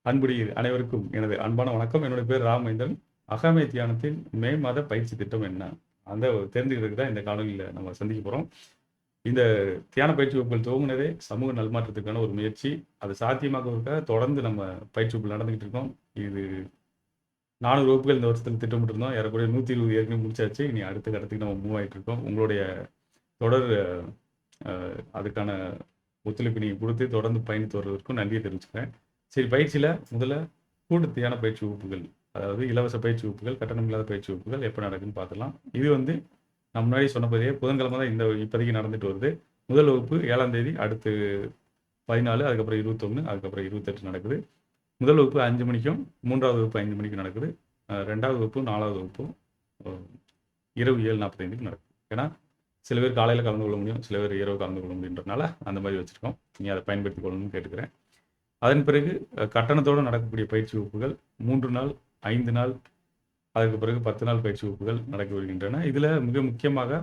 அன்புடைய அனைவருக்கும் எனது அன்பான வணக்கம். என்னுடைய பேர் ராமேந்திரன். அகமே தியானத்தின் மே மாத பயிற்சி திட்டம் என்ன? அந்த தெரிஞ்சுக்கிறதுக்கு தான் இந்த காணொலியில நம்ம சந்திக்க போறோம். இந்த தியான பயிற்சி வகுப்புகள் துவங்குனதே சமூக நல்மாற்றத்துக்கான ஒரு முயற்சி. அது சாத்தியமாக்குவதற்காக தொடர்ந்து நம்ம பயிற்சி வகுப்புகள் நடந்துகிட்டு இருக்கோம். இது 400 வகுப்புகள் இந்த வருஷத்துல திட்டமிட்டிருந்தோம். ஏறக்குறைய 120 ஏற்கனவே முடிச்சாச்சு. இனி அடுத்த கட்டத்துக்கு நம்ம மூவ் ஆயிட்டு இருக்கோம். உங்களுடைய தொடர் அதுக்கான ஒத்துழைப்பு நீங்க குடுத்து தொடர்ந்து பயணித்து வருவதற்கும் நன்றியை தெரிவிச்சுக்கிறேன். சரி, பயிற்சியில முதல்ல கூட்டு தியான பயிற்சி வகுப்புகள், அதாவது இலவச பயிற்சி வகுப்புகள், கட்டணம் இல்லாத பயிற்சி வகுப்புகள் எப்ப நடக்குதுன்னு பார்த்துடலாம். இது வந்து நான் முன்னாடி சொன்னபடியே புதன்கிழமை தான் இப்போதைக்கு நடந்துட்டு வருது. முதல் வகுப்பு 7ஆம் தேதி, அடுத்து 14, அதுக்கப்புறம் 21, அதுக்கப்புறம் 28 நடக்குது. முதல் வகுப்பு 5 மணிக்கும், 3வது வகுப்பு 5 மணிக்கும் நடக்குது. 2வது வகுப்பும் 4வது வகுப்பும் இரவு 7:45க்கு நடக்குது. ஏன்னா சில பேர் காலையில் கலந்து கொள்ள முடியும், சில பேர் இரவு கலந்து கொள்ள முடியுன்றதுனால அந்த மாதிரி வச்சுருக்கோம். நீங்கள் அதை பயன்படுத்திக் கொள்ளணும்னு கேட்டுக்கிறேன். அதன் பிறகு கட்டணத்தோடு நடக்கக்கூடிய பயிற்சி வகுப்புகள் 3 நாள், 5 நாள், அதற்கு பிறகு 10 நாள் பயிற்சி வகுப்புகள் நடக்க வருகின்றன. இதில் மிக முக்கியமாக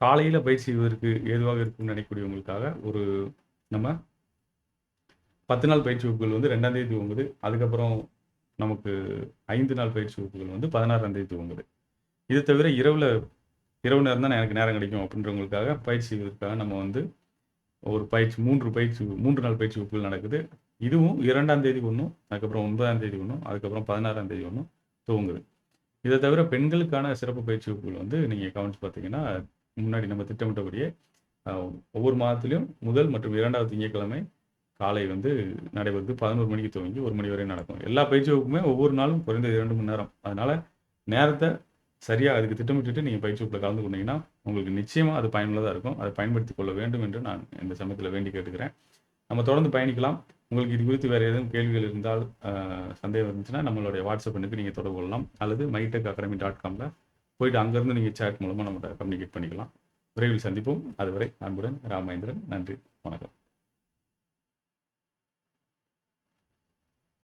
காலையில் பயிற்சி செய்வதற்கு ஏதுவாக இருக்கும்னு நினைக்கக்கூடியவங்களுக்காக ஒரு நம்ம 10 நாள் பயிற்சி வகுப்புகள் வந்து 2ஆம் தேதி துவங்குது. அதுக்கப்புறம் நமக்கு 5 நாள் பயிற்சி வகுப்புகள் வந்து 16ஆம் தேதி துவங்குது. இது தவிர இரவு நேரம் தான் எனக்கு நேரம் கிடைக்கும் அப்படின்றவங்களுக்காக பயிற்சி செய்வதற்காக நம்ம வந்து ஒரு பயிற்சி 3 நாள் பயிற்சி வகுப்புகள் நடக்குது. இதுவும் 2ஆம் தேதி ஒன்றும், அதுக்கப்புறம் 9ஆம் தேதி ஒன்றும், அதுக்கப்புறம் 16ஆம் தேதி ஒன்றும் துவங்குது. இதை தவிர பெண்களுக்கான சிறப்பு பயிற்சி வகுப்புகள் வந்து நீங்கள் கவனிச்சு பார்த்தீங்கன்னா, முன்னாடி நம்ம திட்டமிட்டபடியே ஒவ்வொரு மாதத்திலும் முதல் மற்றும் 2வது திங்கட்கிழமை காலை வந்து நடைபெறுது. 11 மணிக்கு துவங்கி 1 மணி வரை நடக்கும். எல்லா பயிற்சி வகுப்புமே ஒவ்வொரு நாளும் குறைந்தது 2 மணி நேரம். அதனால நேரத்தை சரியா அதுக்கு திட்டமிட்டுட்டு நீங்க பயிற்சி வகுப்புல கலந்து கொண்டீங்கன்னா, உங்களுக்கு நிச்சயமா அது பயனுள்ளதா இருக்கும். அதை பயன்படுத்திக் கொள்ள வேண்டும் என்று நான் இந்த சமயத்தில வேண்டி கேட்டுக்கிறேன். நம்ம தொடர்ந்து பயணிக்கலாம். உங்களுக்கு இது குறித்து வேற ஏதேனும் கேள்விகள் இருந்தால், சந்தேகம் இருந்துச்சுன்னா நம்மளுடைய வாட்ஸ்அப் எண்ணுக்கு நீங்க தொடர்பு கொள்ளலாம். அல்லது mytechacademy.comல போயிட்டு அங்கருந்து நீங்க சேட் மூலமா நம்மட்ட கம்யூனிகேட் பண்ணிக்கலாம். விரைவில் சந்திப்போம். அதுவரை அன்புடன் ராமேந்திரன். நன்றி. வணக்கம்.